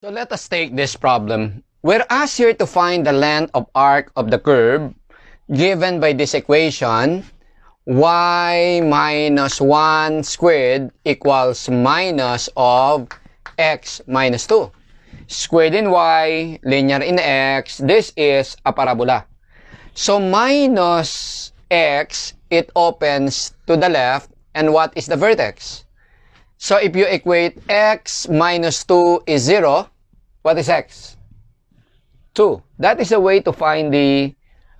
So let us take this problem. We're asked here to find the length of arc of the curve given by this equation, y minus 1 squared equals minus of x minus 2. Squared in y, linear in x, this is a parabola. So minus x, it opens to the left, and what is the vertex? So if you equate x minus 2 is 0, what is x? 2. That is a way to find the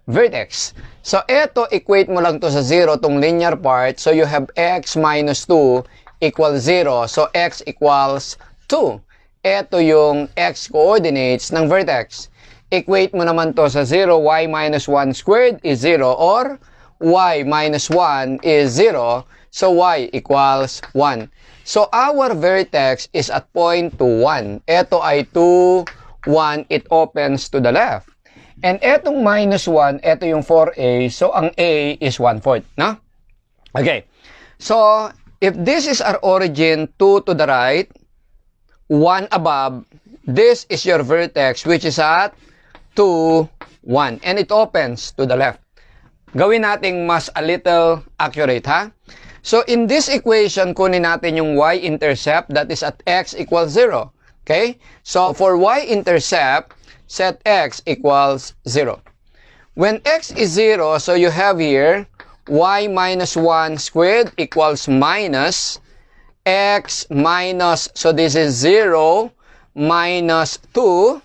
vertex. So eto, equate mo lang to sa 0, tong linear part. So you have x minus 2 equals 0. So x equals 2. Eto yung x coordinates ng vertex. Equate mo naman to sa 0, y minus 1 squared is 0, or y minus 1 is 0. So y equals 1. So our vertex is at point 2, 1. Ito ay 2, 1. It opens to the left. And etong minus 1, ito yung 4a. So ang a is 1/4. No? Okay. So if this is our origin, 2 to the right, 1 above, this is your vertex which is at 2, 1. And it opens to the left. Gawin nating mas a little accurate, ha? So, in this equation, kunin natin yung y-intercept, that is at x equals 0. Okay? So, for y-intercept, set x equals 0. When x is 0, so you have here, y minus 1 squared equals minus x minus, so this is 0 minus 2.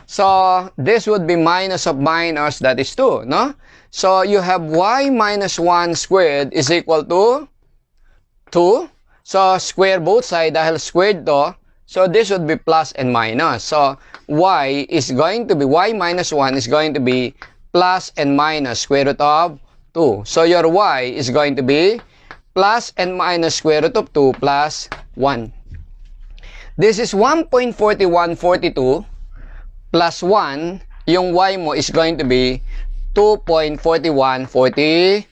So, this would be minus of minus, that is 2, no? So, you have y minus 1 squared is equal to 2. So, square both sides dahil squared to. So, this would be plus and minus. So, y is going to be, y minus 1 is going to be plus and minus square root of 2. So, your y is going to be plus and minus square root of 2 plus 1. This is 1.4142 plus 1. Yung y mo is going to be 2.4142.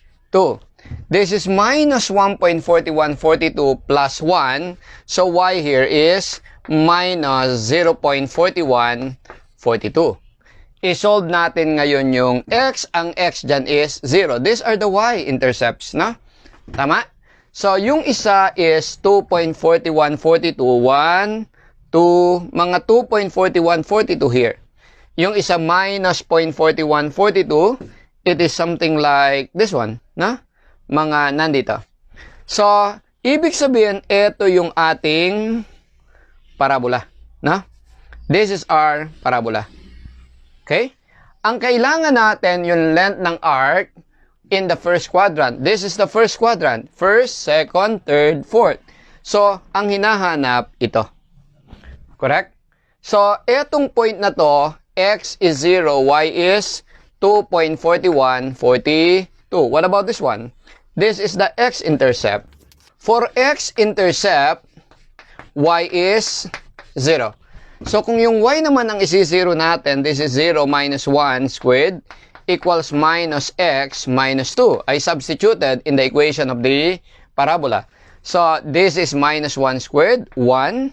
This is minus 1.4142 plus 1. So, y here is minus 0.4142. I-solve natin ngayon yung x. Ang x dyan is 0. These are the y-intercepts, no? Tama? So, yung isa is 2.4142. 1, 2, mga 2.4142 here. Yung isa minus 0.4142, it is something like this one, no? Mga nandito. So, ibig sabihin, ito yung ating parabola, no? This is our parabola. Okay? Ang kailangan natin, yung length ng arc in the first quadrant. This is the first quadrant. First, second, third, fourth. So, ang hinahanap, ito. Correct? So, etong point na to, x is 0, y is 2.4142. What about this one? This is the x-intercept. For x-intercept, y is 0. So, kung yung y naman ang isi-0 natin, this is 0 minus 1 squared equals minus x minus 2. I substituted in the equation of the parabola. So, this is minus 1 squared, 1,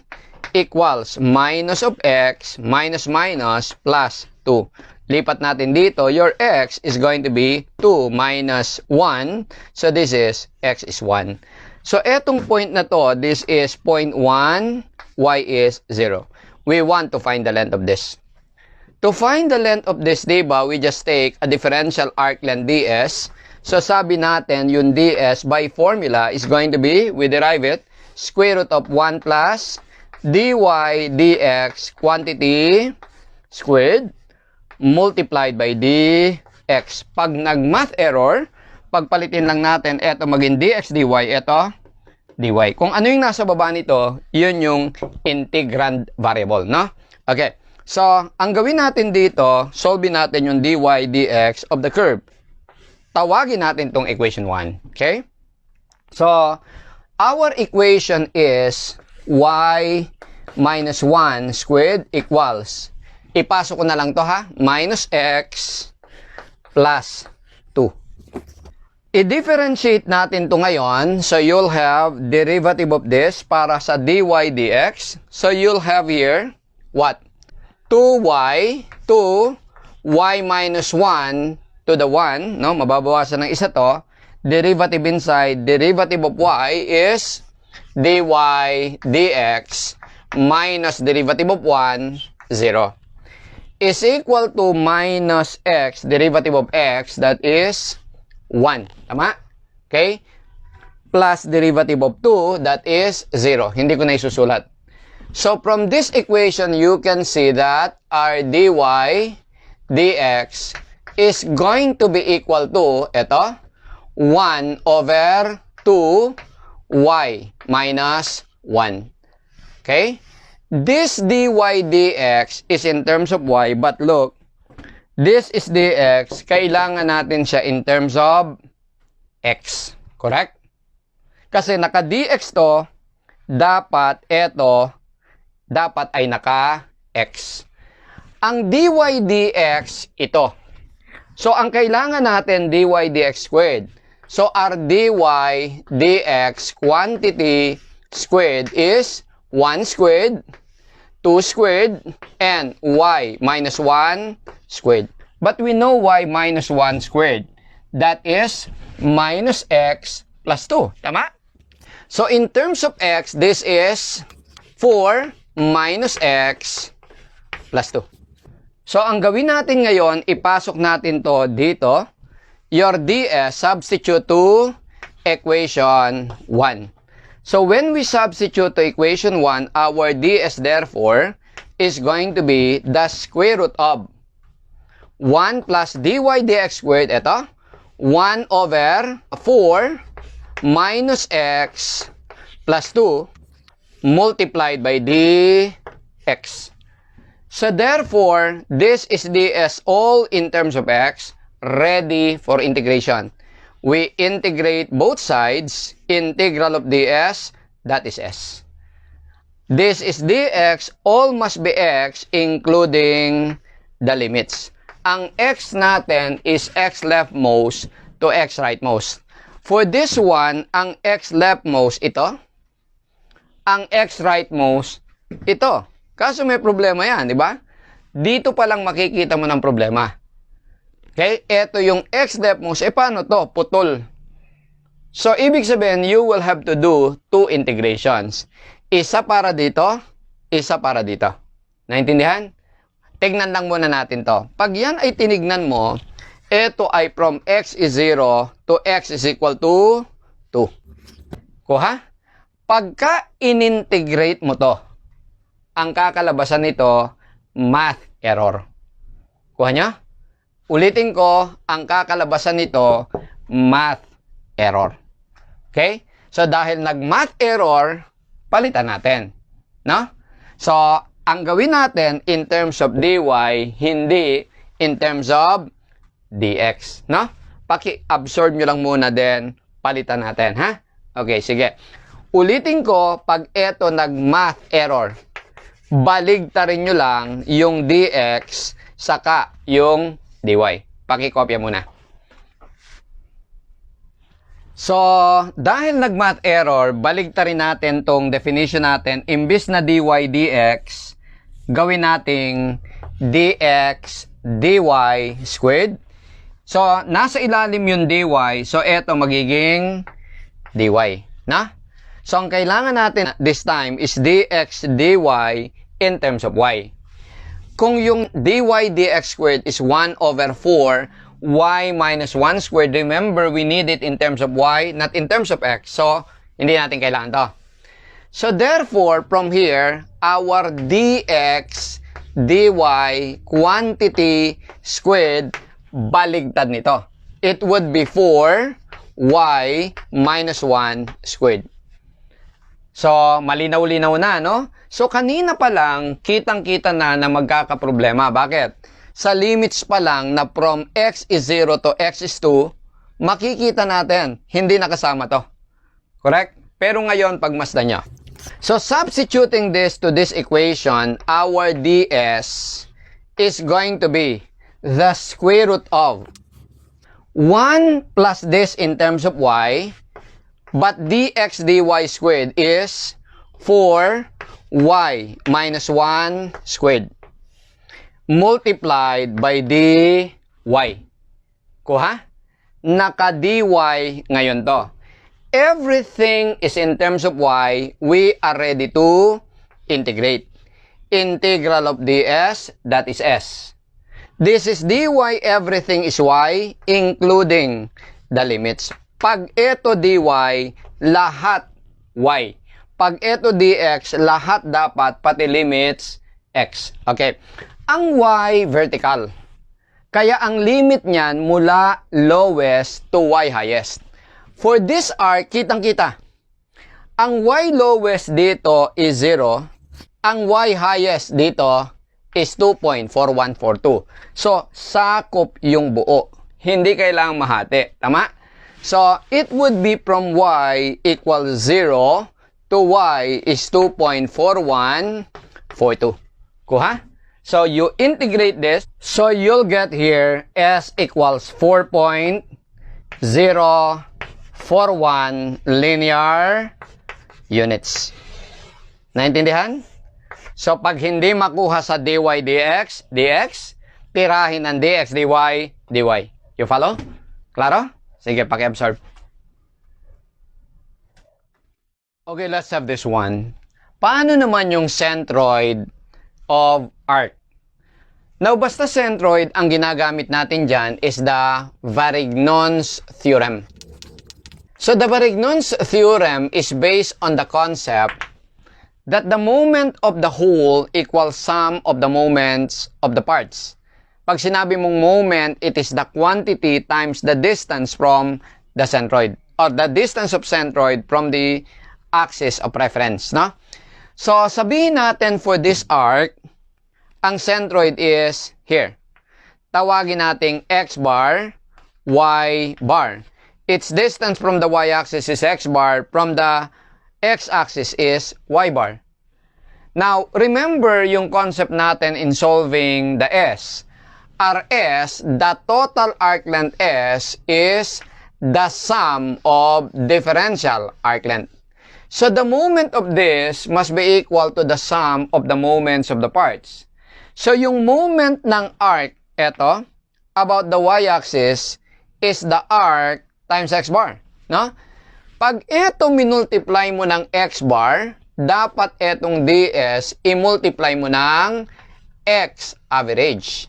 equals minus of x minus minus plus 2. Lipat natin dito, your x is going to be 2 minus 1. So, this is x is 1. So, etong point na to, this is 0.1, y is 0. We want to find the length of this. To find the length of this, diba, we just take a differential arc length ds. So, sabi natin, yung ds by formula is going to be, we derive it, square root of 1 plus dy dx quantity squared multiplied by dx. Pag nag-math error, pagpalitin lang natin, eto maging dx dy, eto dy. Kung ano yung nasa baba nito, yun yung integrand variable, no? Okay. So, ang gawin natin dito, solve natin yung dy dx of the curve. Tawagin natin tong equation 1. Okay? So, our equation is y minus 1 squared equals, ipasok ko na lang to, ha, minus x plus 2. I-differentiate natin to ngayon. So, you'll have derivative of this para sa dy dx. So, you'll have here what? 2y minus 1 to the 1, no? Mababawasan ng isa to. Derivative inside, derivative of y is dy dx minus derivative of 1, 0. Is equal to minus x, derivative of x, that is 1. Tama? Okay? Plus derivative of 2, that is 0. Hindi ko na isusulat. So, from this equation, you can see that our dy dx is going to be equal to, ito, 1 over 2y minus 1. Okay? This dy dx is in terms of y, but look, this is dx, kailangan natin siya in terms of x. Correct? Kasi naka-dx to, dapat ay naka-x. Ang dy dx, ito. So, ang kailangan natin, dy dx squared. So, our dy dx quantity squared is 1 squared, 2 squared, and y minus 1 squared. But we know y minus 1 squared. That is minus x plus 2. Tama? So, in terms of x, this is 4 minus x plus 2. So, ang gawin natin ngayon, ipasok natin to dito. Your ds, substitute to equation 1. So, when we substitute to equation 1, our ds, therefore, is going to be the square root of 1 plus dy dx squared, ito, 1 over 4 minus x plus 2 multiplied by dx. So, therefore, this is ds all in terms of x, ready for integration. We integrate both sides, integral of ds, that is s. This is dx, all must be x, including the limits. Ang x natin is x leftmost to x rightmost. For this one, ang x leftmost, ito. Ang x rightmost, ito. Kaso may problema yan, di ba? Dito pa lang makikita mo ng problema. Okay? Ito yung x leftmost. Paano to? Putol. So, ibig sabihin, you will have to do 2 integrations. Isa para dito, isa para dito. Naintindihan? Tignan lang muna natin to. Pag yan ay tinignan mo, ito ay from x is 0 to x is equal to 2. Kuha? Pagka inintegrate mo to, ang kakalabasan nito, math error. Kuha nyo? Ulitin ko, ang kakalabasan nito, math error. Okay? So, dahil nag-math error, palitan natin. No? So, ang gawin natin in terms of dy, hindi in terms of dx. No? Paki-absorb nyo lang muna din, palitan natin. Ha? Okay, sige. Ulitin ko, pag eto nag-math error, baligtarin nyo lang yung dx, saka yung dy. Paki-kopya muna. So, dahil nag-math error, baligtarin natin tong definition natin. Imbis na dy dx, gawin nating dx dy squared. So, nasa ilalim yung dy. So, eto magiging dy. Na? So, ang kailangan natin this time is dx dy in terms of y. Kung yung dy dx squared is 1 over 4, y minus 1 squared, remember, we need it in terms of y, not in terms of x. So, hindi natin kailangan to. So, therefore, from here, our dx dy quantity squared, baligtad nito. It would be 4y minus 1 squared. So, malinaw-linaw na, no? So, kanina pa lang, kitang-kita na magkakaproblema. Bakit? Sa limits pa lang na from x is 0 to x is 2, makikita natin, hindi nakasama to. Correct? Pero ngayon, pagmasdan nyo. So, substituting this to this equation, our ds is going to be the square root of 1 plus this in terms of y, but dx dy squared is 4 y minus 1 squared multiplied by dy. Kuha? Naka-dy ngayon to. Everything is in terms of y. We are ready to integrate. Integral of ds, that is s. This is dy, everything is y, including the limits. Pag ito dy, lahat y. Pag ito dx, lahat dapat, pati limits, x. Okay. Ang y, vertical. Kaya ang limit niyan mula lowest to y highest. For this arc, kitang-kita. Ang y lowest dito is 0. Ang y highest dito is 2.4142. So, sakop yung buo. Hindi kailangang mahati. Tama? So, it would be from y equals 0 to y is 2.4142. Kuha? So, you integrate this. So, you'll get here s equals 4.041 linear units. Naintindihan? So, pag hindi makuha sa dy dx, tirahin ang dx dy, You follow? Klaro? Sige, paki-absorb. Okay, let's have this one. Paano naman yung centroid of arc? Now, basta centroid, ang ginagamit natin dyan is the Varignon's theorem. So, the Varignon's theorem is based on the concept that the moment of the whole equals sum of the moments of the parts. Pag sinabi mong moment, it is the quantity times the distance from the centroid, or the distance of centroid from the axis of reference, no? So, sabihin natin for this arc, ang centroid is here. Tawagin nating x bar, y bar. Its distance from the y-axis is x bar, from the x-axis is y bar. Now, remember yung concept natin in solving the S. Rs, the total arc length S is the sum of differential arc length. So, the moment of this must be equal to the sum of the moments of the parts. So, yung moment ng arc, eto, about the y-axis, is the arc times x bar. No? Pag ito minultiply mo ng x bar, dapat etong ds, i-multiply mo ng x average.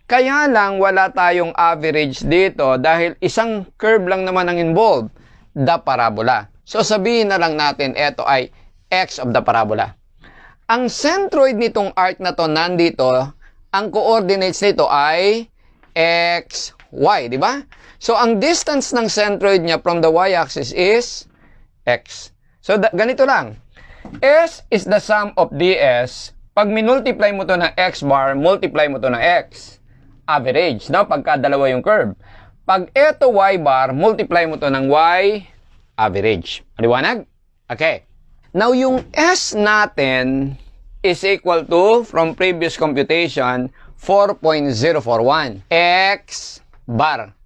Kaya lang, wala tayong average dito dahil isang curve lang naman ang involved, the parabola. So, sabihin na lang natin, ito ay x of the parabola. Ang centroid nitong arc na to nandito, ang coordinates nito ay x, y, di ba? So, ang distance ng centroid niya from the y-axis is x. So, ganito lang. S is the sum of ds. Pag minultiply mo to ng x bar, multiply mo to ng x. Average, no? Pagka dalawa yung curve. Pag ito y bar, multiply mo to ng y average. Maliwanag? Okay. Now, yung S natin is equal to, from previous computation, 4.041. X bar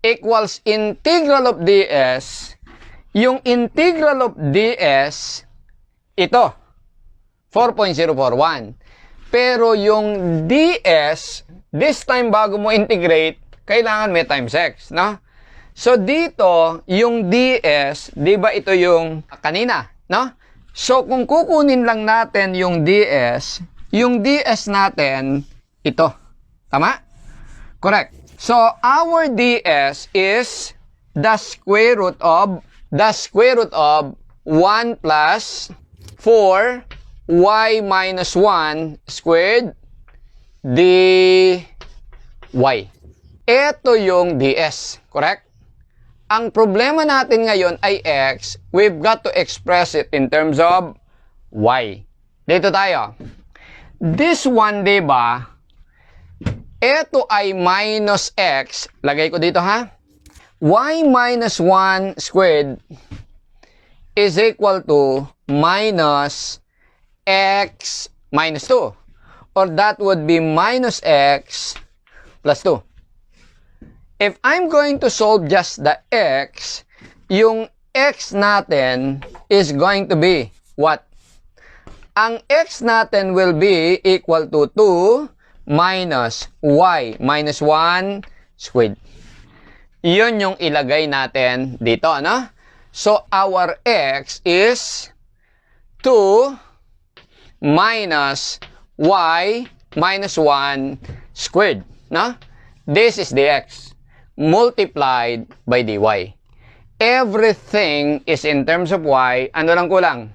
equals integral of ds. Yung integral of ds, ito, 4.041. Pero yung ds, this time bago mo integrate, kailangan may times x, no? So, dito, yung ds, di ba ito yung kanina, no? So, kung kukunin lang natin yung ds natin, ito. Tama? Correct. So, our ds is the square root of 1 plus 4 y minus 1 squared dy. Ito yung ds. Correct? Ang problema natin ngayon ay x. We've got to express it in terms of y. Dito tayo. This one, diba? Ito ay minus x. Lagay ko dito, ha? Y minus 1 squared is equal to minus x minus 2. Or that would be minus x plus 2. If I'm going to solve just the x, yung x natin is going to be what? ang x natin will be equal to 2 minus y minus 1 squared. Yun yung ilagay natin dito, ano? So, our x is 2 minus y minus 1 squared, no? This is the x multiplied by dy. Everything is in terms of y. Ano lang kulang?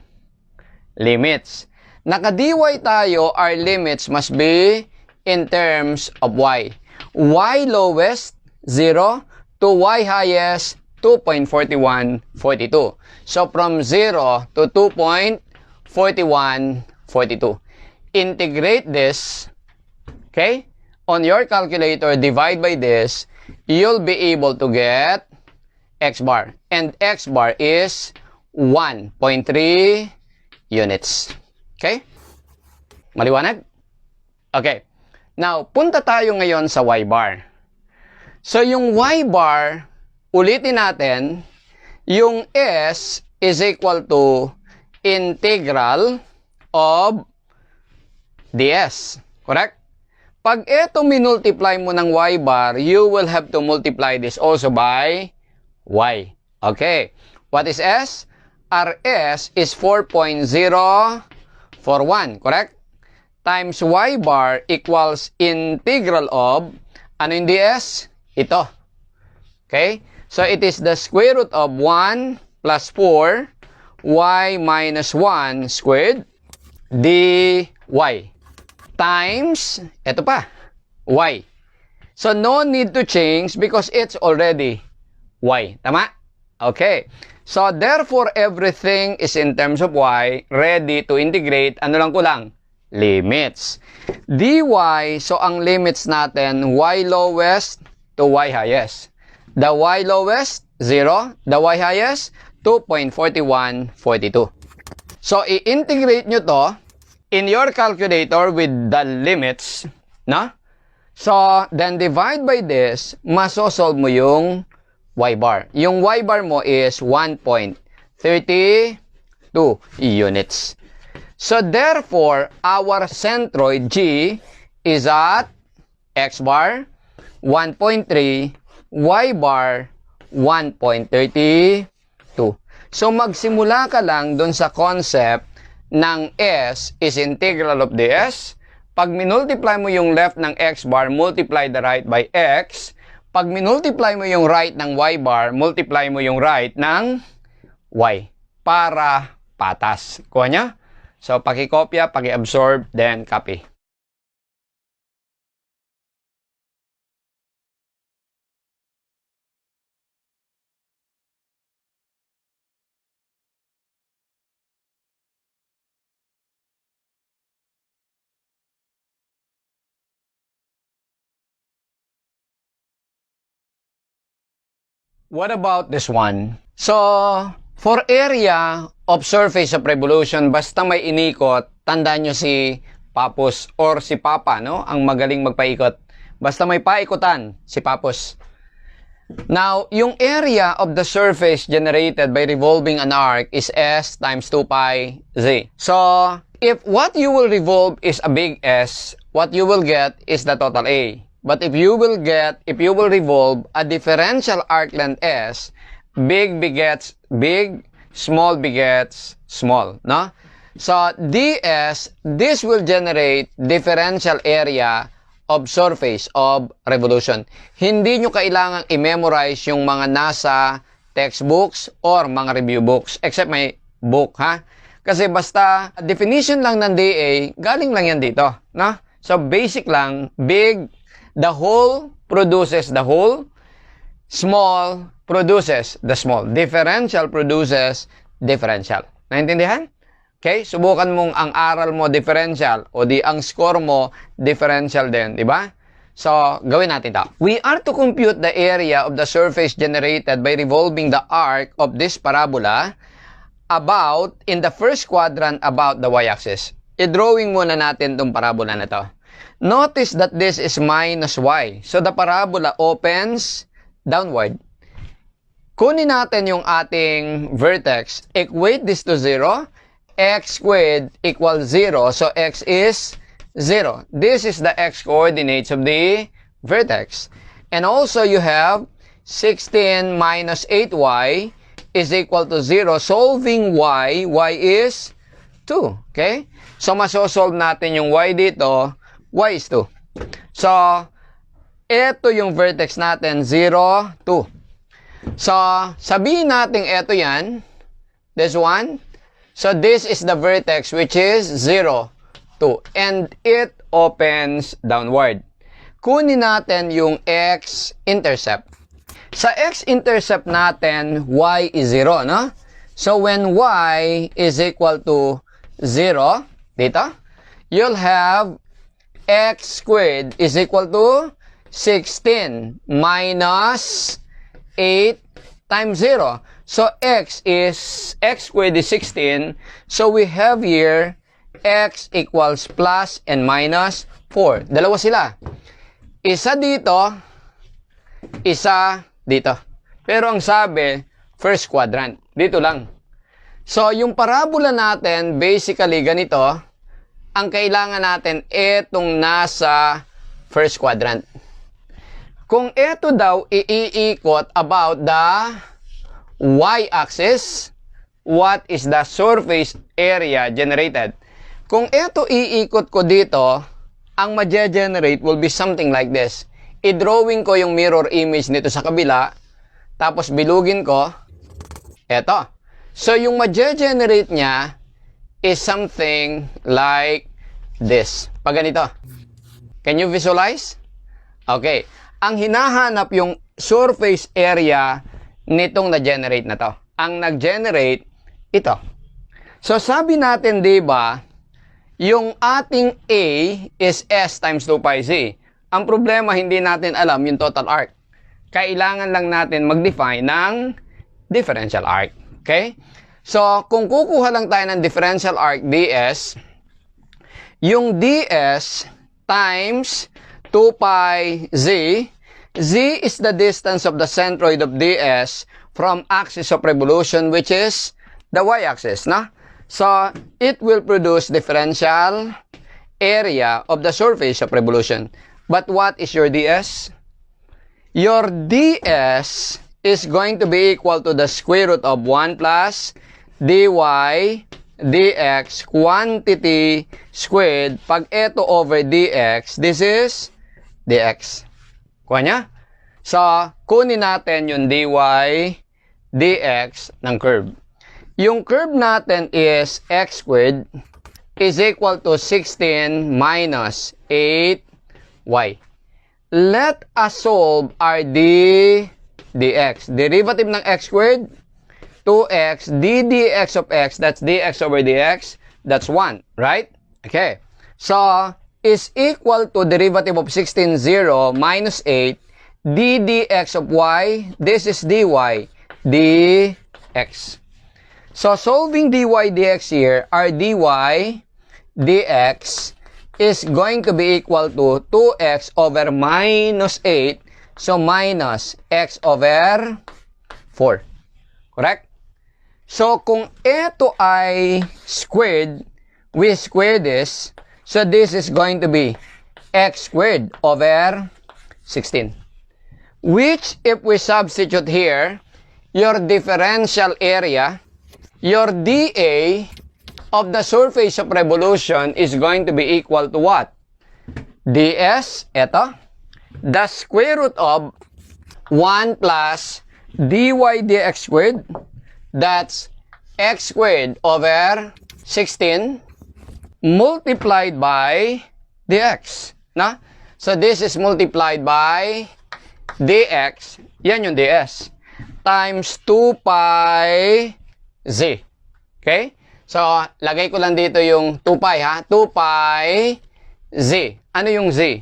Limits. Naka-dy tayo, our limits must be in terms of y. Y lowest, 0, to y highest, 2.4142. So, from 0 to 2.4142. Integrate this, okay? On your calculator, divide by this, you'll be able to get x bar. And x bar is 1.3 units. Okay? Maliwanag? Okay. Now, punta tayo ngayon sa y bar. So, yung y bar, ulitin natin, yung s is equal to integral of ds. Correct? Pag ito minultiply mo ng y bar, you will have to multiply this also by y. Okay. What is s? Our s is 4.041, correct? Times y bar equals integral of, ano yung ds? Ito. Okay? So, it is the square root of 1 plus 4 y minus 1 squared dy times, ito pa, y. So, no need to change because it's already y. Tama? Okay. So, therefore, everything is in terms of y, ready to integrate. Ano lang kulang? Limits. dy, so ang limits natin, y lowest to y highest. The y lowest, 0. The y highest, 2.4142. So, i-integrate nyo to in your calculator with the limits, no? So, then divide by this, masosolve mo yung y bar. Yung y bar mo is 1.32 units. So, therefore, our centroid G is at x bar 1.3, y bar 1.32. So, magsimula ka lang dun sa concept ng s is integral of ds. Pag minultiply mo yung left ng x bar, multiply the right by x. Pag minultiply mo yung right ng y bar, multiply mo yung right ng y. Para patas. Kuha niya? So, pakikopya, paki-absorb, then copy. What about this one? So, for area of surface of revolution, basta may inikot, tandaan nyo si Papus or si Papa, no? Ang magaling magpaikot. Basta may paikutan, si Papus. Now, yung area of the surface generated by revolving an arc is S times 2 pi Z. So, if what you will revolve is a big S, what you will get is the total A. But if you will revolve a differential arc length S, big begets big, small begets small, no? So, ds, this will generate differential area of surface of revolution. Hindi nyo kailangang i-memorize yung mga nasa textbooks or mga review books, except may book, ha? Kasi basta definition lang ng DA, galing lang yan dito, no? So, basic lang, big, the whole produces the whole, small produces the small. Differential produces differential. Naintindihan? Okay? Subukan mong ang aral mo differential o di ang score mo differential din, di ba? So, gawin natin ito. We are to compute the area of the surface generated by revolving the arc of this parabola about, in the first quadrant, about the y-axis. I-drawing muna natin itong parabola na to. Notice that this is minus y. So, the parabola opens downward. Kunin natin yung ating vertex. Equate this to 0. x squared equals 0. So x is 0. This is the x coordinates of the vertex. And also you have 16 minus 8y is equal to 0. Solving y is 2. Okay? So masosolve natin yung y dito. Y is 2. So, ito yung vertex natin, 0, 2. So, sabihin natin ito yan. This one. So, this is the vertex which is 0, 2. And it opens downward. Kunin natin yung x-intercept. Sa x-intercept natin, y is 0, no? So, when y is equal to 0, dito, you'll have x squared is equal to 16 minus 8 times 0. So, x squared is 16. So, we have here x equals plus and minus 4. Dalawa sila. Isa dito, isa dito. Pero ang sabi, first quadrant. Dito lang. So, yung parabola natin, basically ganito, ang kailangan natin, etong nasa first quadrant. Kung ito daw iikot about the y-axis, what is the surface area generated? Kung ito iikot ko dito, ang ma-generate will be something like this. I-drawing ko yung mirror image nito sa kabila, tapos bilugin ko, eto. So, yung ma-generate niya is something like this. Pag ganito. Can you visualize? Okay. Ang hinahanap yung surface area nitong na-generate na to. Ang nag-generate, ito. So, sabi natin, diba, yung ating A is S times 2 pi Z. Ang problema, hindi natin alam yung total arc. Kailangan lang natin mag-define ng differential arc. Okay? So, kung kukuha lang tayo ng differential arc ds, yung ds times 2 pi z, z is the distance of the centroid of ds from axis of revolution, which is the y-axis, no? So, it will produce differential area of the surface of revolution. But what is your ds? Your ds is going to be equal to the square root of 1 plus dy dx quantity squared. Pag ito over dx, this is dx. Kuha niya? So, kunin natin yung dy dx ng curve. Yung curve natin is x squared is equal to 16 minus 8y. Let us solve our dx. Derivative ng x squared, 2x, dx of x, that's dx over dx, that's 1, right? Okay. So, is equal to derivative of 16, 0, minus 8, ddx of y, this is dy, dx. So, solving dy dx here, our dy dx is going to be equal to 2x over minus 8, so minus x over 4. Correct? So, kung ito ay squared, we square this, so this is going to be x squared over 16. Which, if we substitute here, your differential area, your dA of the surface of revolution is going to be equal to what? ds, ito, the square root of 1 plus dy dx squared, that's x squared over 16 multiplied by dx. No? So, this is multiplied by dx, yan yung ds, times 2 pi z. Okay? So, lagay ko lang dito yung 2 pi, ha? 2 pi z. Ano yung z?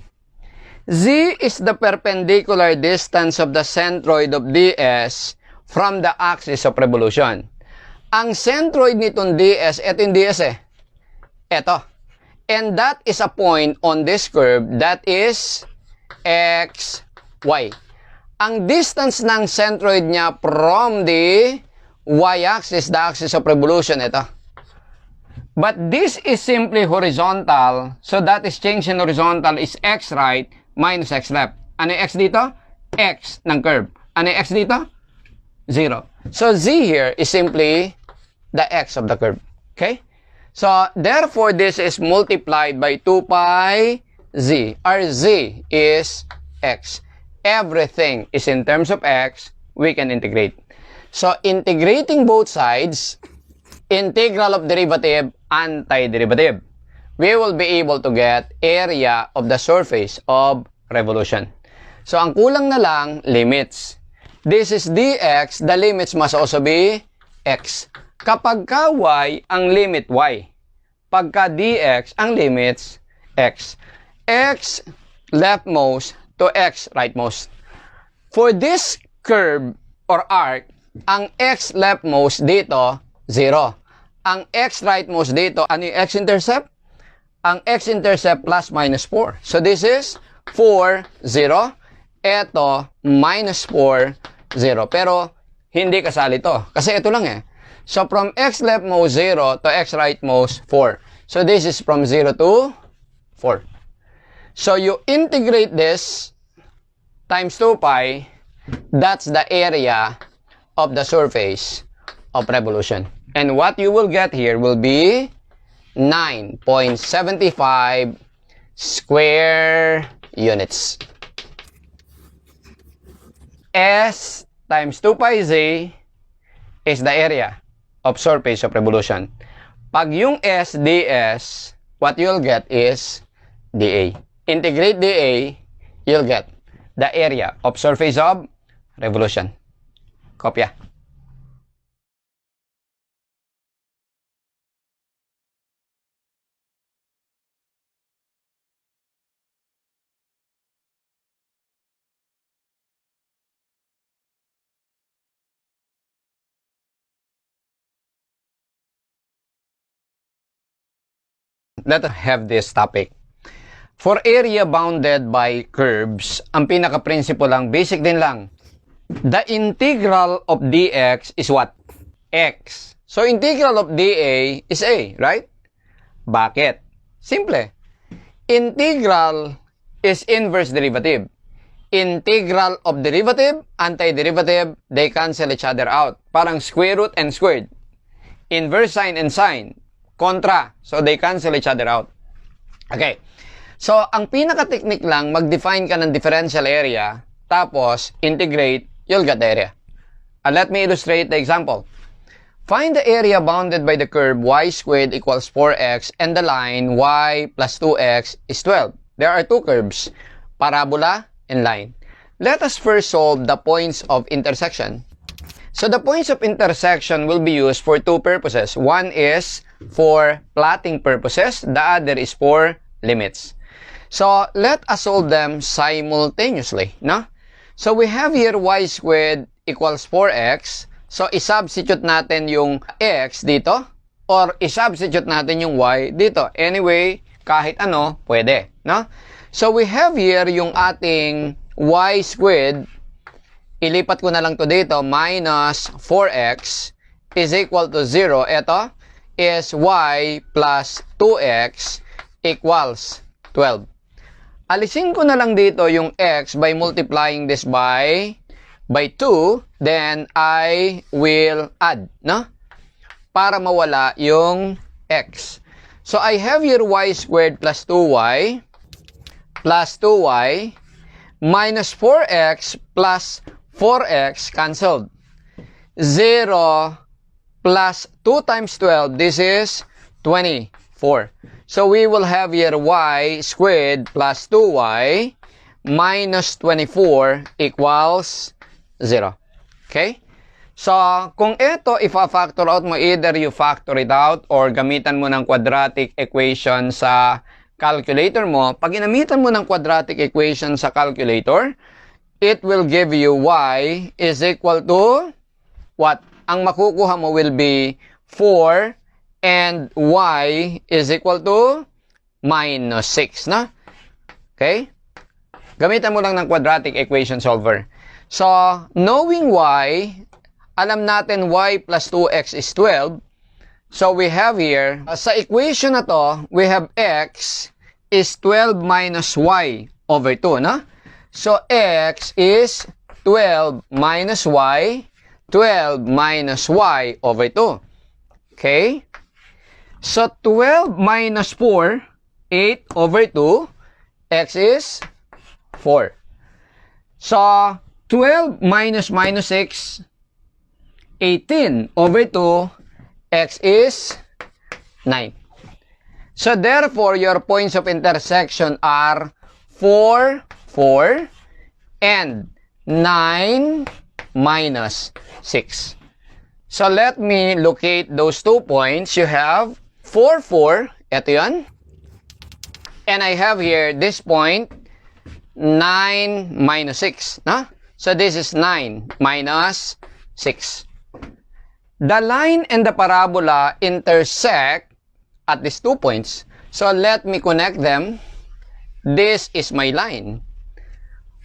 Z is the perpendicular distance of the centroid of ds from the axis of revolution. Ang centroid nitong ds, ito yung ds eh. Ito. And that is a point on this curve that is x, y. Ang distance ng centroid niya from the y-axis, the axis of revolution, ito. But this is simply horizontal. So that is change in horizontal is x right minus x left. Ano yung x dito? X ng curve. Ano yung x dito? 0. So z here is simply the x of the curve. Okay? So therefore this is multiplied by 2 pi z. Our z is x. Everything is in terms of x. We can integrate. So integrating both sides, integral of derivative, antiderivative, we will be able to get area of the surface of revolution. So ang kulang na lang, limits. This is dx, the limits must also be x. Kapag ka y, ang limit y. Pagka dx, ang limits x. X leftmost to x rightmost. For this curve or arc, ang x leftmost dito, 0. Ang x rightmost dito, ano yung x-intercept? Ang x-intercept plus minus 4. So this is 4, 0. Ito, minus 4, 0. Pero, hindi kasali to. Kasi ito lang eh. So, from x leftmost 0 to x rightmost 4. So, this is from 0 to 4. So, you integrate this times 2 pi. That's the area of the surface of revolution. And what you will get here will be 9.75 square units. S times 2 pi z is the area of surface of revolution. Pag yung S, ds, what you'll get is dA. Integrate dA, you'll get the area of surface of revolution. Kopya. Let's have this topic. For area bounded by curves, ang pinaka-principle lang, basic din lang. The integral of dx is what? X. So, integral of dA is A, right? Bakit? Simple. Integral is inverse derivative. Integral of derivative, antiderivative, they cancel each other out. Parang square root and squared. Inverse sign and sign. Contra. So, they cancel each other out. Okay. So, ang pinaka-technique lang, mag-define ka ng differential area, tapos, integrate, you'll get the area. And let me illustrate the example. Find the area bounded by the curve y squared equals 4x and the line y plus 2x is 12. There are two curves, parabola and line. Let us first solve the points of intersection. So, the points of intersection will be used for two purposes. One is for plotting purposes. The other is for limits. So, let us solve them simultaneously, no? So, we have here y squared equals 4x. So, isubstitute natin yung x dito or isubstitute natin yung y dito. Anyway, kahit ano, pwede, no? So, we have here yung ating y squared. Ilipat ko na lang to dito, minus 4x is equal to 0. Ito is y plus 2x equals 12. Alisin ko na lang dito yung x by multiplying this by 2, then I will add, no? Para mawala yung x. So, I have here y squared plus 2y minus 4x plus 4x cancelled. 0 plus 2 times 12, this is 24. So, we will have here y squared plus 2y minus 24 equals 0. Okay? So, kung ito, ifa-factor out mo, either you factor it out or gamitan mo ng quadratic equation sa calculator mo. Pag ginamitan mo ng quadratic equation sa calculator, it will give you y is equal to what? Ang makukuha mo will be 4 and y is equal to minus 6, na? Okay? Gamitan mo lang ng quadratic equation solver. So, knowing y, alam natin y plus 2x is 12. So we have here, sa equation na to, we have x is 12 minus y over 2, no? So x is 12 minus y, 12 minus y over 2. Okay? So 12 minus 4, 8 over 2, x is 4. So 12 minus 6, 18 over 2, x is 9. So therefore, your points of intersection are 4, 4, and 9 minus 6. So let me locate those 2 points. You have 4, 4, ito yun. And I have here this point, 9 minus 6. No? So this is 9 minus 6. The line and the parabola intersect at these 2 points. So let me connect them. This is my line.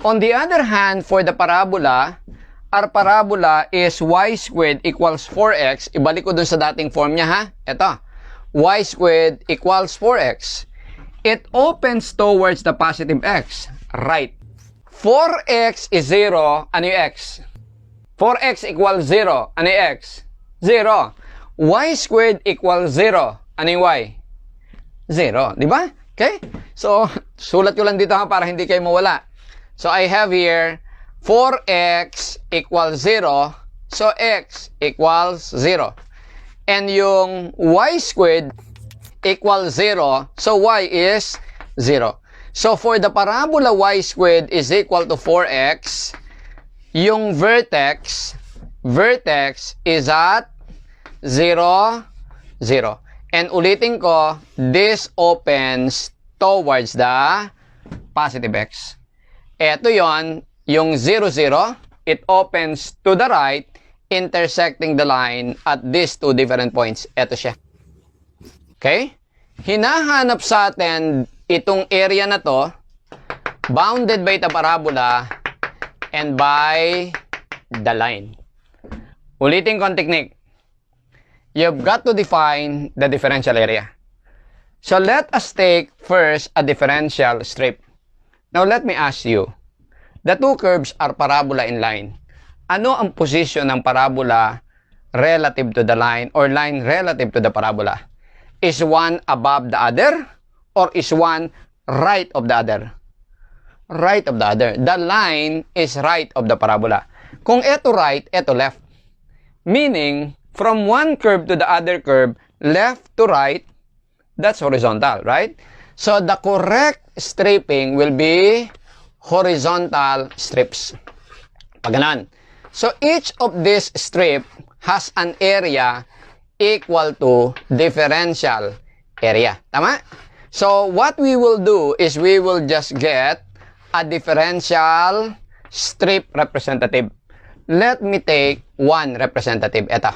On the other hand, for the parabola, our parabola is y squared equals 4x. Ibalik ko dun sa dating form niya, ha? Ito. Y squared equals 4x. It opens towards the positive x. Right. 4x is 0. Ano yung x? 4x equals 0. Ano yung x? 0. Y squared equals 0. Ano yung y? 0. Diba? Okay? So, sulat ko lang dito ha para hindi kayo mawala. So, I have here 4x equals 0. So, x equals 0. And yung y squared equals 0. So, y is 0. So, for the parabola y squared is equal to 4x, yung vertex is at 0, 0. And ulitin ko, this opens towards the positive x. Ito yon, yung 0, 0, it opens to the right, intersecting the line at these 2 different points. Ito siya. Okay? Hinahanap sa atin itong area na to, bounded by the parabola and by the line. Ulitin ko ang technique. You've got to define the differential area. So let us take first a differential strip. Now let me ask you, the 2 curves are parabola in line. Ano ang position ng parabola relative to the line or line relative to the parabola? Is one above the other or is one right of the other? Right of the other. The line is right of the parabola. Kung ito right, ito left. Meaning, from one curve to the other curve, left to right, that's horizontal, right? So, the correct stripping will be horizontal strips. Pag ganun. So, each of this strip has an area equal to differential area. Tama? So, what we will do is we will just get a differential strip representative. Let me take one representative. Ito.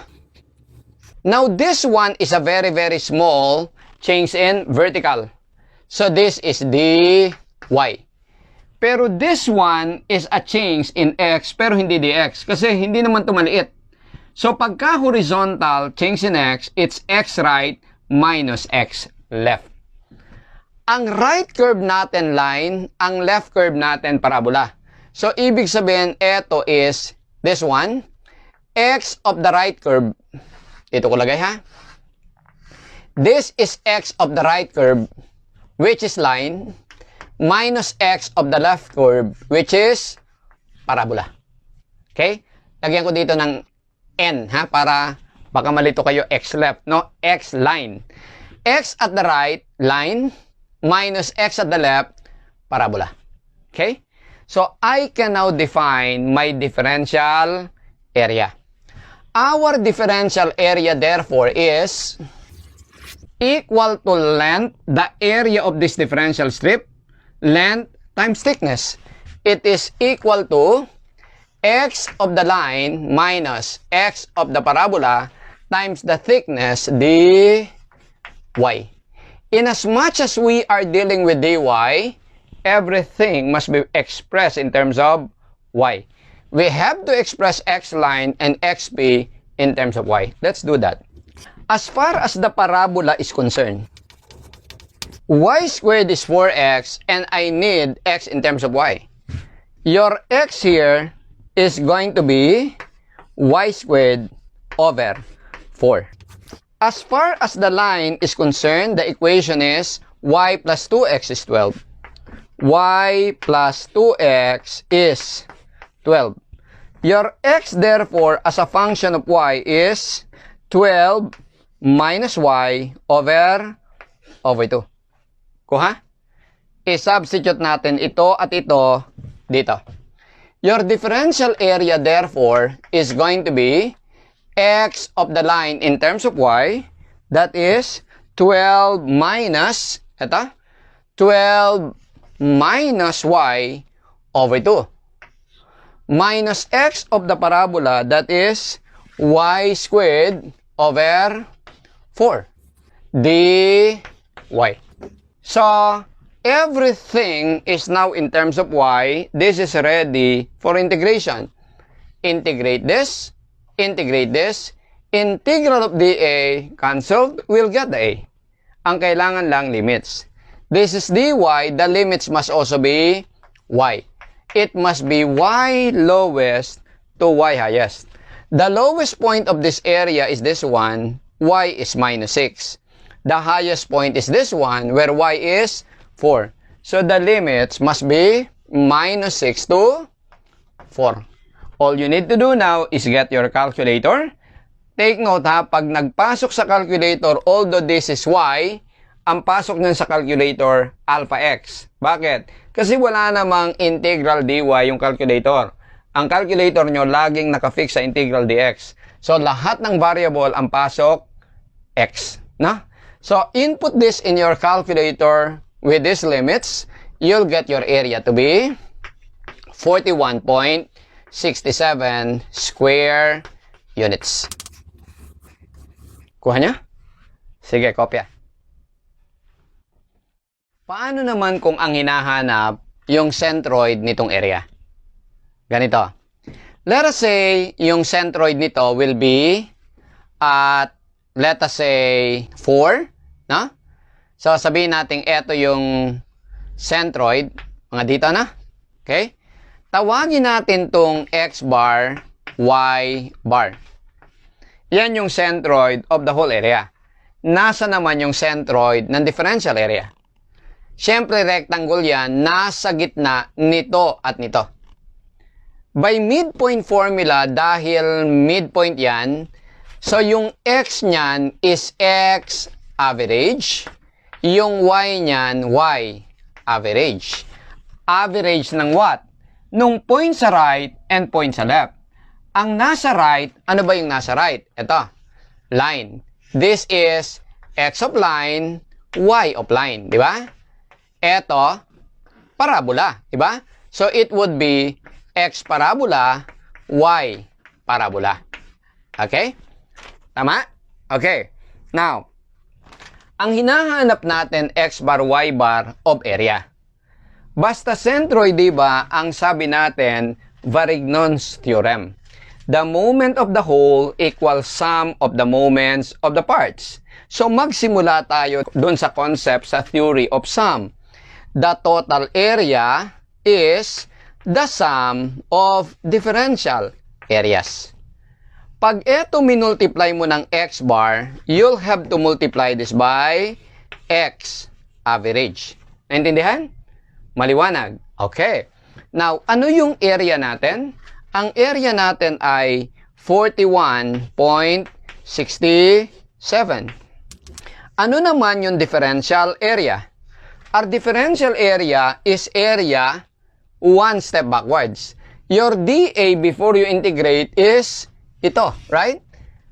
Now, this one is a very, very small change in vertical. So, this is dy. Pero this one is a change in x, pero hindi dx. Kasi hindi naman ito maliit. So, pagka horizontal, change in x, it's x right minus x left. Ang right curve natin line, ang left curve natin parabola. So, ibig sabihin, ito is this one. X of the right curve. Dito ko lagay ha. This is x of the right curve, which is line, minus x of the left curve, which is parabola. Okay? Lagyan ko dito ng n, ha? Para baka malito kayo x left, no? X line. X at the right, line, minus x at the left, parabola. Okay? So, I can now define my differential area. Our differential area, therefore, is equal to length, the area of this differential strip, length times thickness. It is equal to x of the line minus x of the parabola times the thickness dy. In as much as we are dealing with dy, everything must be expressed in terms of y. We have to express x line and xp in terms of y. Let's do that. As far as the parabola is concerned, y squared is 4x and I need x in terms of y. Your x here is going to be y squared over 4. As far as the line is concerned, the equation is y plus 2x is 12. Y plus 2x is 12. Your x, therefore, as a function of y is 12 minus y over 2. Kuha? I-substitute natin ito at ito dito. Your differential area, therefore, is going to be x of the line in terms of y. That is 12 minus, ito, 12 minus y over 2. Minus x of the parabola, that is y squared over 4 dy. So, everything is now in terms of y. This is ready for integration. Integrate this, integrate this. Integral of dA cancelled, we'll get the a. Ang kailangan lang limits. This is dy, the limits must also be y. It must be y lowest to y highest. The lowest point of this area is this one, y is minus 6. The highest point is this one, where y is 4. So the limits must be minus 6 to 4. All you need to do now is get your calculator. Take note ha, pag nagpasok sa calculator, although this is y, ang pasok nyo sa calculator, alpha x. Bakit? Kasi wala namang integral dy yung calculator. Ang calculator nyo laging nakafix sa integral dx. So, lahat ng variable ang pasok, x. Na? So, input this in your calculator with these limits. You'll get your area to be 41.67 square units. Kuha niya? Sige, kopya. Paano naman kung ang hinahanap yung centroid nitong area? Ganito. Let us say, yung centroid nito will be at, let us say, 4. No? So, sabihin natin, ito yung centroid. Mga dito na. Okay? Tawagin natin tong x bar, y bar. Yan yung centroid of the whole area. Nasa naman yung centroid ng differential area? Siyempre, rectangle yan, nasa gitna nito at nito. By midpoint formula, dahil midpoint yan, so yung x niyan is x average, yung y niyan, y average. Average ng what? Nung point sa right and point sa left. Ang nasa right, ano ba yung nasa right? Ito, line. This is x of line, y of line, di ba? Ito, parabola, di ba? So, it would be x parabola, y parabola. Okay? Tama? Okay. Now, ang hinahanap natin x bar, y bar of area. Basta centroid, di ba, ang sabi natin, Varignon's theorem. The moment of the whole equals sum of the moments of the parts. So, magsimula tayo dun sa concept sa theory of sum. The total area is the sum of differential areas. Pag ito minultiply mo ng x bar, you'll have to multiply this by x average. Naintindihan? Maliwanag. Okay. Now, ano yung area natin? Ang area natin ay 41.67. Ano naman yung differential area? Our differential area is area one step backwards. Your dA before you integrate is ito, right?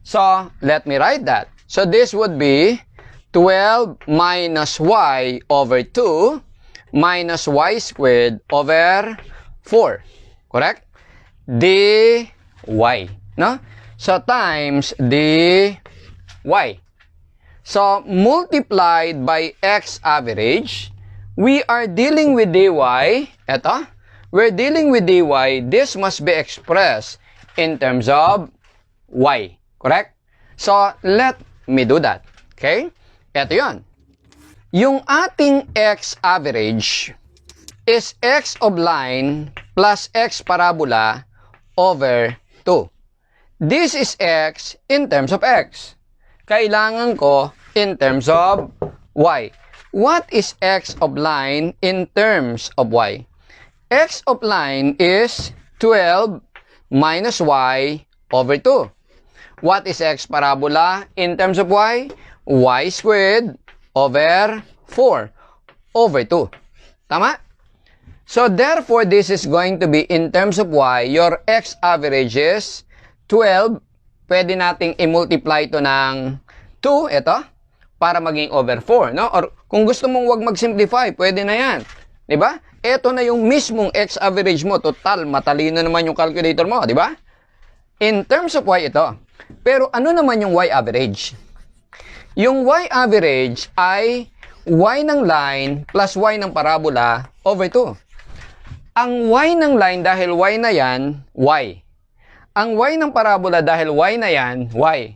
So, let me write that. So, this would be 12 minus y over 2 minus y squared over 4. Correct? dy. No? So, times dy. So, multiplied by x average, we are dealing with dy. Ito, we're dealing with dy. This must be expressed in terms of y. Correct? So, let me do that. Okay? Ito yun. Yung ating x average is x of line plus x parabola over 2. This is x in terms of x. Kailangan ko in terms of y. What is x of line in terms of y? X of line is 12 minus y over 2. What is x parabola in terms of y? Y squared over 4 over 2. Tama? So, therefore, this is going to be in terms of y, your x average is 12. Pwede nating i-multiply ito ng 2, ito, para maging over 4, no? Or kung gusto mong wag mag-simplify, pwede na yan. Diba? Ito na yung mismong x average mo. Total, matalino naman yung calculator mo, diba? In terms of y, ito. Pero ano naman yung y average? Yung y average ay y ng line plus y ng parabola over 2. Ang y ng line dahil y na yan, y. Ang y ng parabola dahil y na yan, y.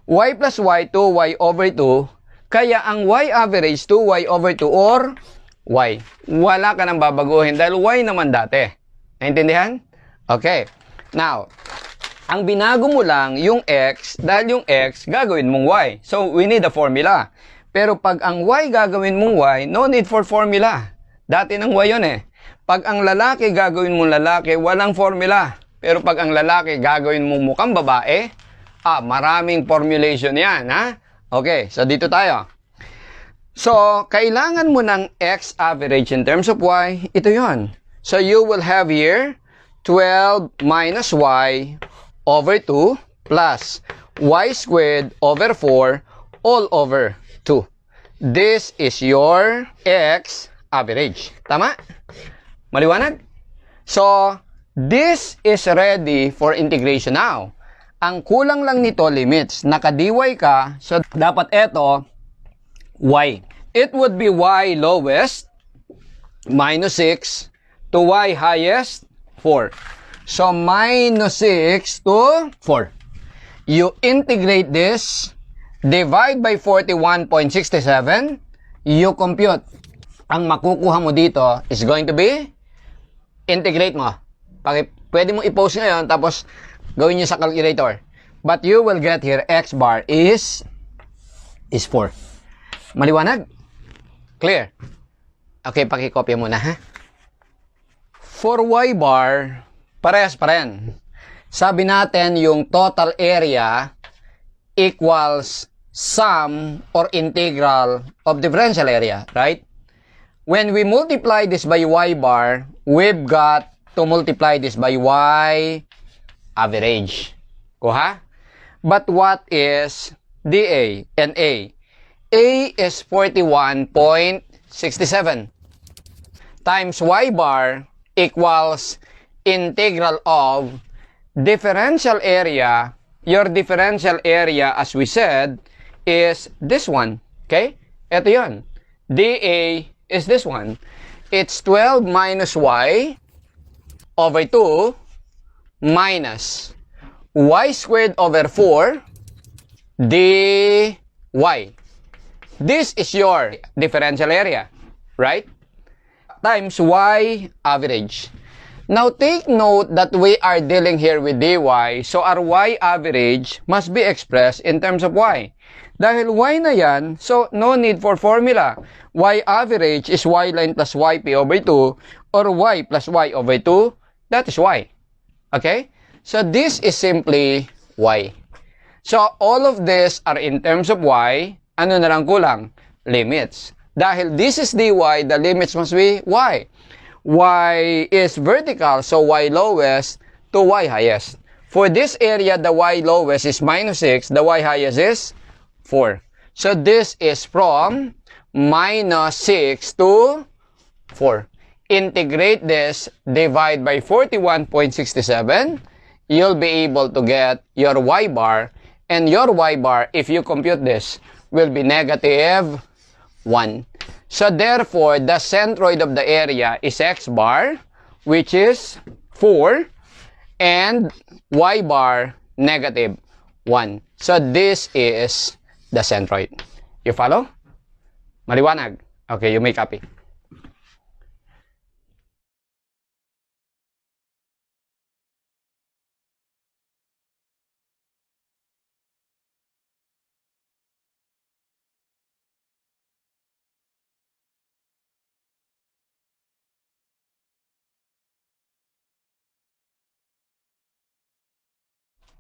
Y plus y, 2y over 2. Kaya ang y average, 2y over 2 or y. Wala ka nang babaguhin dahil y naman dati. Naintindihan? Okay. Now, ang binago mo lang yung x, dahil yung x, gagawin mong y. So, we need a formula. Pero pag ang y gagawin mong y, no need for formula. Dati ng y yun eh. Pag ang lalaki gagawin mong lalaki, walang formula. Pero pag ang lalaki gagawin mong mukhang babae, maraming formulation yan, ha? Okay, so dito tayo. So, kailangan mo ng x average in terms of y, ito yon. So, you will have here 12 minus y over 2 plus y squared over 4 all over 2. This is your x average. Tama? Maliwanag? So, this is ready for integration now. Ang kulang lang nito, limits. Naka-dy ka, so dapat ito, y. It would be y lowest minus 6 to y highest 4. So, minus 6 to 4. You integrate this, divide by 41.67, you compute. Ang makukuha mo dito is going to be, integrate mo. Pwede mo i-post ngayon, tapos gawin nyo sa calculator. But you will get here, x bar is 4. Maliwanag? Clear? Okay, pakikopya muna, ha? For y bar, parehas pa rin. Sabi natin yung total area equals sum or integral of differential area, right? When we multiply this by y bar, we've got to multiply this by y average. Kuha? But what is dA and A? A is 41.67 times y bar equals integral of differential area. Your differential area, as we said, is this one. Okay? Ito yun. dA is this one. It's 12 minus y over 2 minus y squared over 4 dy. This is your differential area, right? Times y average. Now, take note that we are dealing here with dy, so our y average must be expressed in terms of y. Dahil y na yan, so no need for formula. Y average is y line plus yp over 2 or y plus y over 2. That is y. Okay? So, this is simply y. So, all of this are in terms of y. Ano na lang kulang? Limits. Dahil this is dy, the limits must be y. Y is vertical, so y lowest to y highest. For this area, the y lowest is minus 6, the y highest is 4. So, this is from minus 6 to 4. Integrate this, divide by 41.67, you'll be able to get your y bar, and your y bar, if you compute this, will be negative 1. So, therefore, the centroid of the area is x bar, which is 4, and y bar, negative 1. So, this is the centroid. You follow? Maliwanag? Okay, you may copy.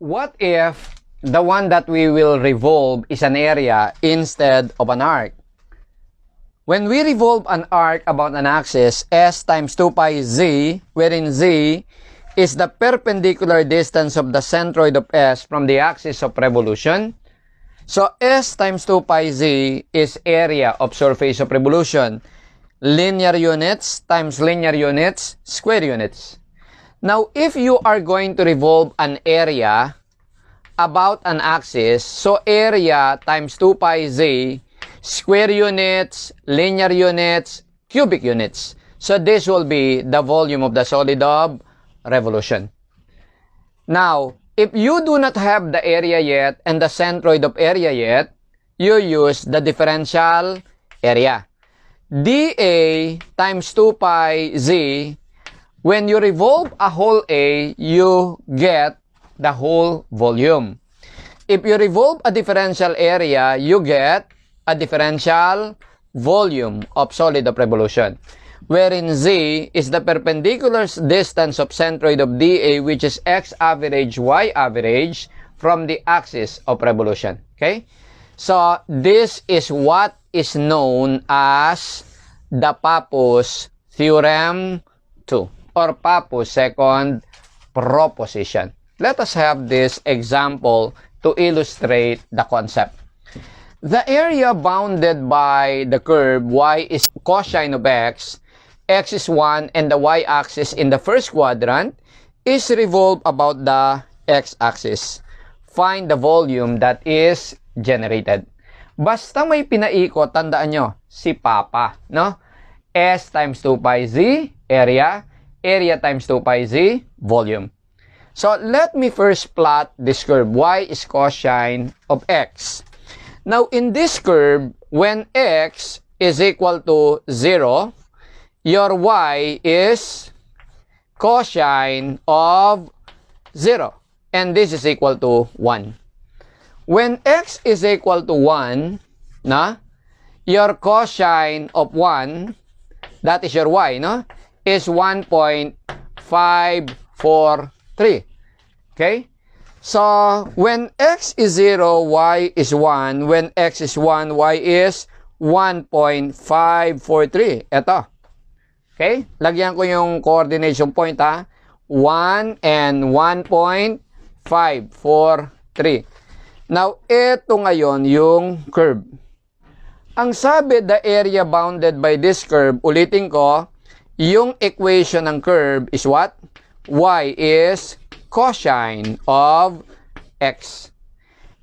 What if the one that we will revolve is an area instead of an arc? When we revolve an arc about an axis, s times 2 pi z, wherein z is the perpendicular distance of the centroid of s from the axis of revolution. So s times 2 pi z is area of surface of revolution. Linear units times linear units, square units. Now, if you are going to revolve an area about an axis, so area times 2 pi z, square units, linear units, cubic units. So this will be the volume of the solid of revolution. Now, if you do not have the area yet and the centroid of area yet, you use the differential area. dA times 2 pi z, when you revolve a whole A, you get the whole volume. If you revolve a differential area, you get a differential volume of solid of revolution, wherein z is the perpendicular distance of centroid of dA, which is x average, y average, from the axis of revolution. Okay? So, this is what is known as the Pappus Theorem 2, or Pappus second proposition. Let us have this example to illustrate the concept. The area bounded by the curve y is cosine of x is 1, and the y-axis in the first quadrant is revolved about the x-axis. Find the volume that is generated. Basta may pinaikot, tandaan nyo, si Papa, no? S times 2 pi z, area times 2 pi z, volume. So, let me first plot this curve. Y is cosine of x. Now, in this curve, when x is equal to 0, your y is cosine of 0. And this is equal to 1. When x is equal to 1, your cosine of 1, that is your y, is 1.543. Okay? So, when x is 0, y is 1. When x is 1, y is 1.543. Ito. Okay? Lagyan ko yung coordination point, 1 and 1.543. Now, ito ngayon yung curve. Ang sabi, the area bounded by this curve, ulitin ko, yung equation ng curve is what? Y is cosine of x.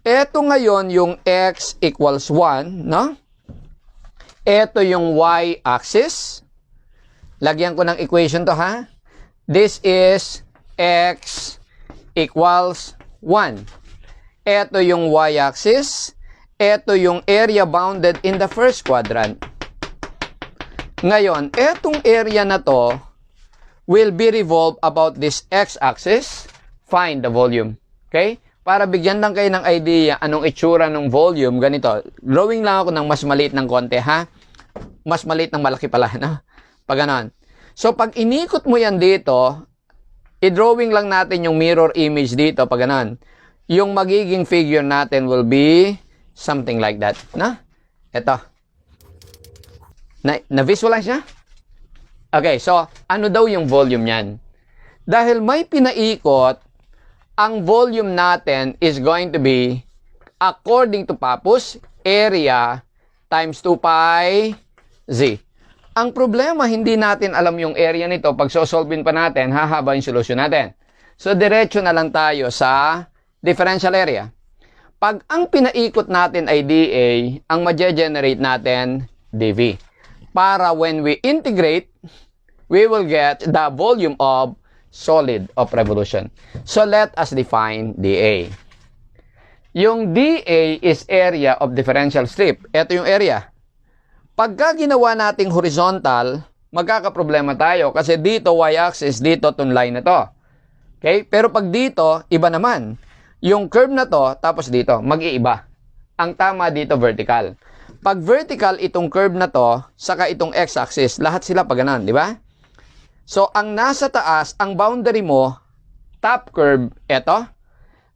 Ito ngayon yung x equals 1, no? Ito yung y-axis. Lagyan ko ng equation to, ha? This is x equals 1. Ito yung y-axis. Ito yung area bounded in the first quadrant. Ngayon, etong area na to will be revolved about this x-axis. Find the volume. Okay? Para bigyan lang kayo ng idea anong itsura ng volume, ganito. Drawing lang ako ng mas maliit ng konti, ha? Mas maliit ng malaki pala, no? Pag ganon. So, pag inikot mo yan dito, i-drawing lang natin yung mirror image dito, pag ganon. Yung magiging figure natin will be something like that, no? Ito. Na-visualize niya? Okay, so, ano daw yung volume niyan? Dahil may pinaikot, ang volume natin is going to be, according to Pappus, area times 2 pi z. Ang problema, hindi natin alam yung area nito. Pag sosolvin pa natin, hahaba yung solusyon natin. So, diretso na lang tayo sa differential area. Pag ang pinaikot natin ay dA, ang ma-generate natin dV. Para when we integrate, we will get the volume of solid of revolution. So, let us define dA. Yung DA is area of differential strip. Ito yung area. Pagka ginawa nating horizontal, magkakaproblema tayo kasi dito y-axis, dito itong line na to. Okay? Pero pag dito, iba naman. Yung curve na to, tapos dito, mag-iiba. Ang tama dito, vertical. Pag vertical, itong curve na to, saka itong x-axis, lahat sila pa ganun, di ba? So, ang nasa taas, ang boundary mo, top curve, ito.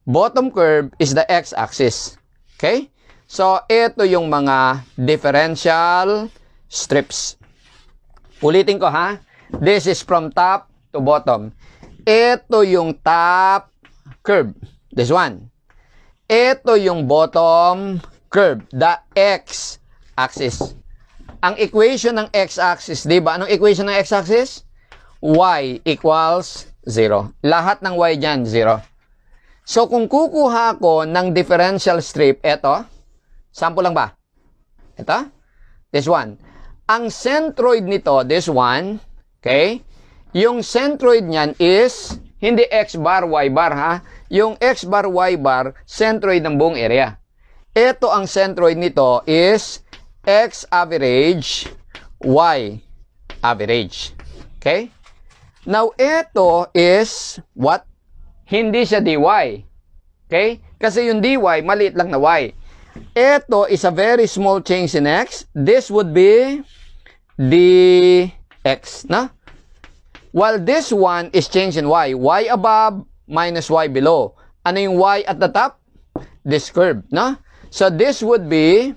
Bottom curve is the x-axis. Okay? So, ito yung mga differential strips. Ulitin ko ha. This is from top to bottom. Ito yung top curve. This one. Ito yung bottom curve. The x-axis. Ang equation ng x-axis, di ba? Anong equation ng x-axis? Y equals 0. Lahat ng y dyan, 0. So, kung kukuha ko ng differential strip, ito, sample lang ba? Ito, this one. Ang centroid nito, this one, okay? Yung centroid niyan is, hindi x bar, y bar, ha? Yung x bar, y bar, centroid ng buong area. Ito ang centroid nito is x average, y average. Okay? Now, ito is what? Hindi siya dy. Okay? Kasi yung dy, maliit lang na y. Ito is a very small change in x. This would be dx, no? While this one is change in y. Y above minus y below. Ano yung y at the top? This curve, no? So, this would be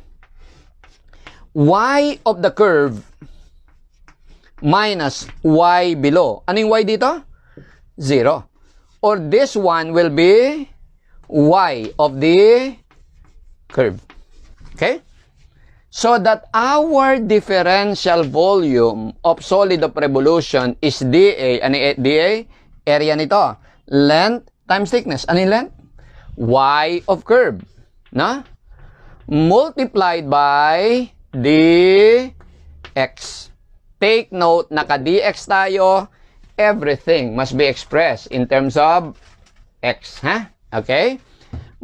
y of the curve minus y below. Ano yung y dito? 0. Or this one will be y of the curve. Okay? So that our differential volume of solid of revolution is dA. Ano yung dA? Area nito. Length times thickness. Ano yung length? Y of curve. No? Multiplied by dx. Take note, naka-dx tayo. Everything must be expressed in terms of x. Ha? Okay?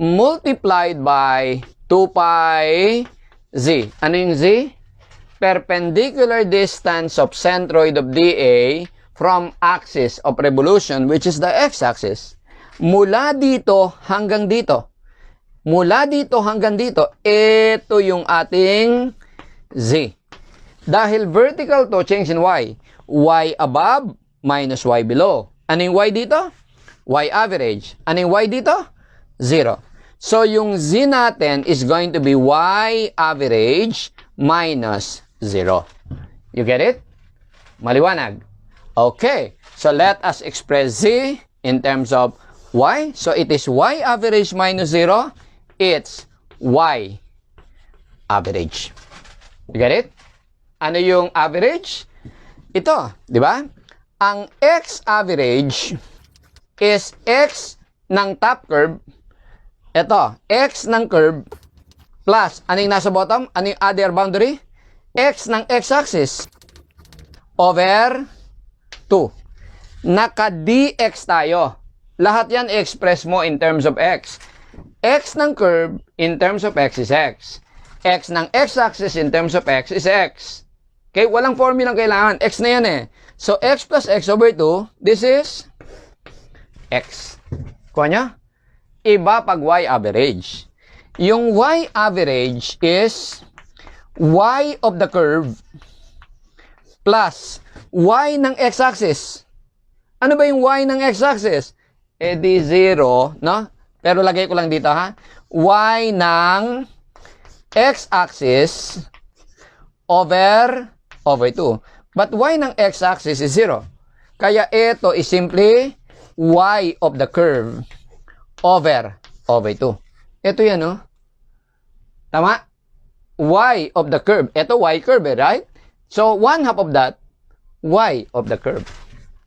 Multiplied by 2 pi z. Ano yung z? Perpendicular distance of centroid of dA from axis of revolution, which is the x-axis. Mula dito hanggang dito. Mula dito hanggang dito. Ito yung ating z. Dahil vertical to, change in y. Y above minus y below. Ano yung y dito? Y average. Ano yung y dito? 0. So, yung z natin is going to be y average minus 0. You get it? Maliwanag. Okay. So, let us express z in terms of y. So, it is y average minus 0. It's y average. You get it? Ano yung average? Ito, di ba? Ang x average is x ng top curve. Ito, x ng curve plus, ano yung nasa bottom? Ano yung other boundary? X ng x-axis over 2. Naka-dx tayo. Lahat yan express mo in terms of x. X ng curve in terms of x is x. X ng x-axis in terms of x is x. Okay, walang formulang kailangan. X na yan eh. So, x plus x over 2, this is x. Kuha nyo? Iba pag y average. Yung y average is y of the curve plus y ng x-axis. Ano ba yung y ng x-axis? Eh di 0, no? Pero lagay ko lang dito ha. Y ng x-axis over 2. But y ng x-axis is 0. Kaya ito is simply y of the curve over 2. Ito yan, no? Tama? Y of the curve. Ito y curve, right? So, 1/2 of that, y of the curve.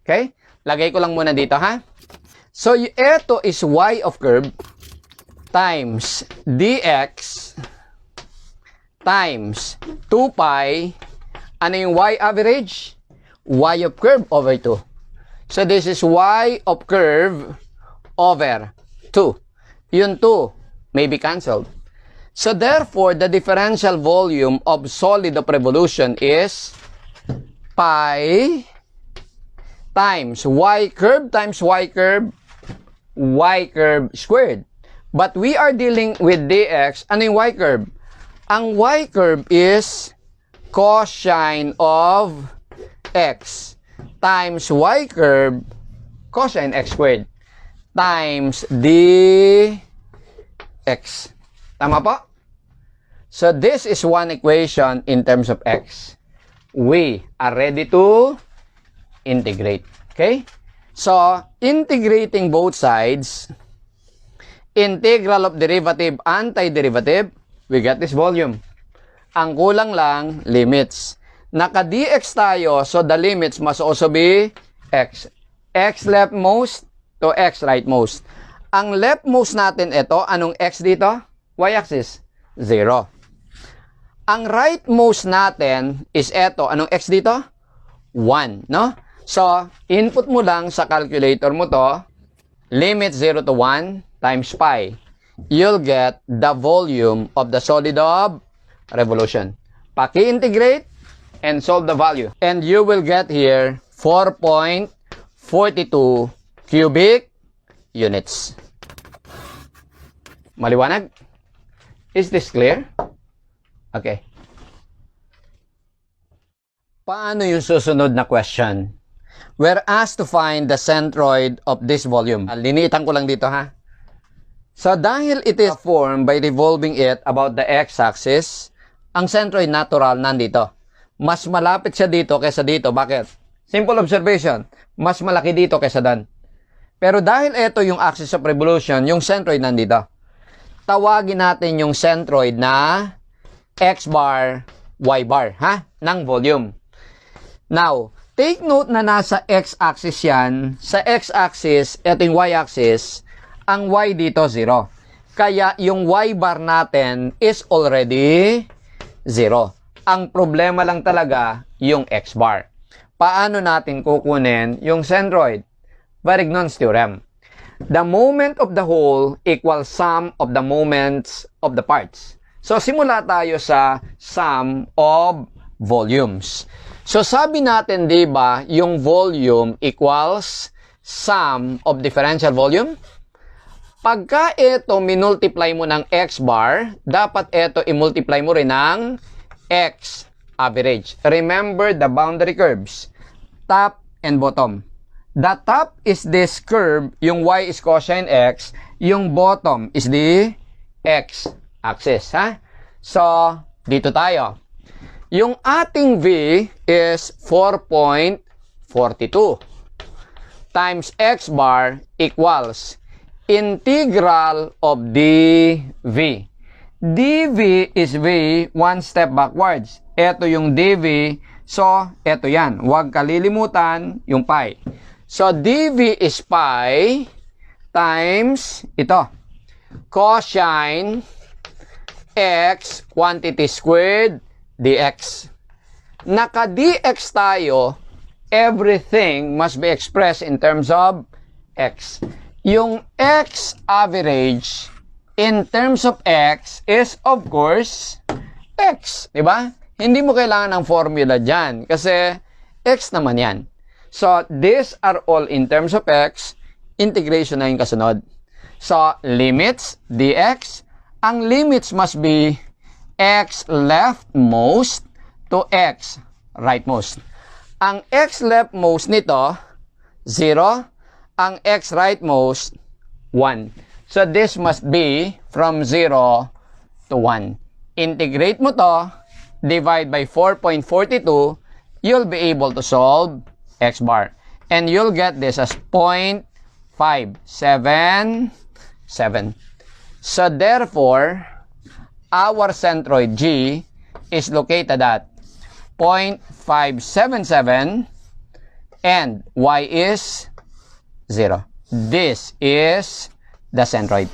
Okay? Lagay ko lang muna dito, ha? So, ito is y of curve times dx times 2 pi. Ano yung y average? Y of curve over 2. So, this is y of curve over 2. Yung 2, may be cancelled. So therefore, the differential volume of solid of revolution is pi times y curve squared. But we are dealing with dx. Ano yung y curve? Ang y curve is cosine of x times y curve cosine x squared times dx. Tama po? So this is one equation in terms of x. We are ready to integrate. Okay? So, integrating both sides, integral of derivative, antiderivative, we get this volume. Ang kulang lang, limits. Naka-dx tayo, so the limits must also be x. X leftmost to x rightmost. Ang leftmost natin ito, anong x dito? Y-axis, 0. Ang rightmost natin is ito, anong x dito? 1, no? So, input mo lang sa calculator mo to, limit 0 to 1 times pi. You'll get the volume of the solid of revolution. Paki-integrate and solve the value. And you will get here 4.42 cubic units. Maliwanag? Is this clear? Okay. Paano yung susunod na question? We're asked to find the centroid of this volume. Linitan ko lang dito ha. So dahil it is formed by revolving it about the x-axis, ang centroid natural nandito. Mas malapit siya dito kaysa dito. Bakit? Simple observation. Mas malaki dito kaysa doon. Pero dahil ito yung axis of revolution, yung centroid nandito. Tawagin natin yung centroid na x bar, y bar, ha? Ng volume. Now, take note na nasa x-axis yan. Sa x-axis, ito yung y-axis, ang y dito 0. Kaya yung y bar natin is already 0. Ang problema lang talaga yung x bar. Paano natin kukunin yung centroid? Varignon's theorem. The moment of the whole equals sum of the moments of the parts. So, simula tayo sa sum of volumes. So, sabi natin, di ba, yung volume equals sum of differential volume? Pagka ito minultiply mo ng x bar, dapat ito i-multiply mo rin ng x average. Remember the boundary curves, top and bottom. The top is this curve, yung y is cosine x, yung bottom is the x-axis, ha? So, dito tayo. Yung ating v is 4.42 times x bar equals integral of dv. dv is v, one step backwards. Ito yung dv, so, ito yan. Huwag kalilimutan yung pi. So, dv is pi times ito. Cosine x quantity squared dx. Naka-dx tayo, everything must be expressed in terms of x. Yung x average in terms of x is, of course, x. Diba? Hindi mo kailangan ng formula dyan kasi x naman yan. So, these are all in terms of x. Integration na yung kasunod. So, limits, dx. Ang limits must be x leftmost to x rightmost. Ang x leftmost nito, 0. Ang x rightmost, 1. So, this must be from 0 to 1. Integrate mo to, divide by 4.42, you'll be able to solve x bar. And you'll get this as 0.577. So, therefore, our centroid G is located at 0.577 and y is 0. This is the centroid.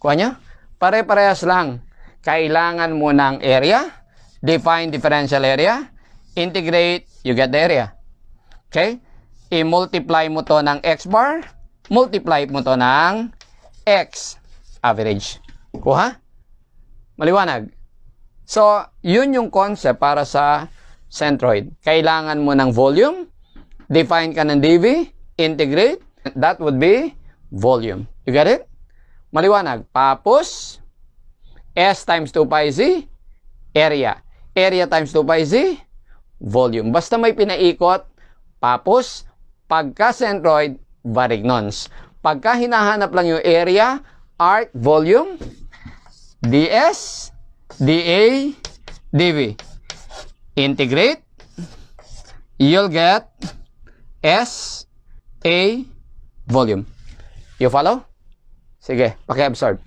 Kuha nyo? Pare-parehas lang. Kailangan mo ng area, define differential area, integrate, you get the area. Okay? I-multiply mo to ng x bar, multiply mo to ng x average. Kuha? Maliwanag? So, yun yung concept para sa centroid. Kailangan mo ng volume, define ka ng dV, integrate, that would be volume. You get it? Maliwanag. Tapos, S times 2 pi Z, area. Area times 2 pi Z, volume. Basta may pinaikot, tapos, pagka-centroid, varignons. Pagka hinahanap lang yung area, arc, volume, ds, dA, dV. Integrate, you'll get S, A, volume. You follow? Sige, paki-absorb.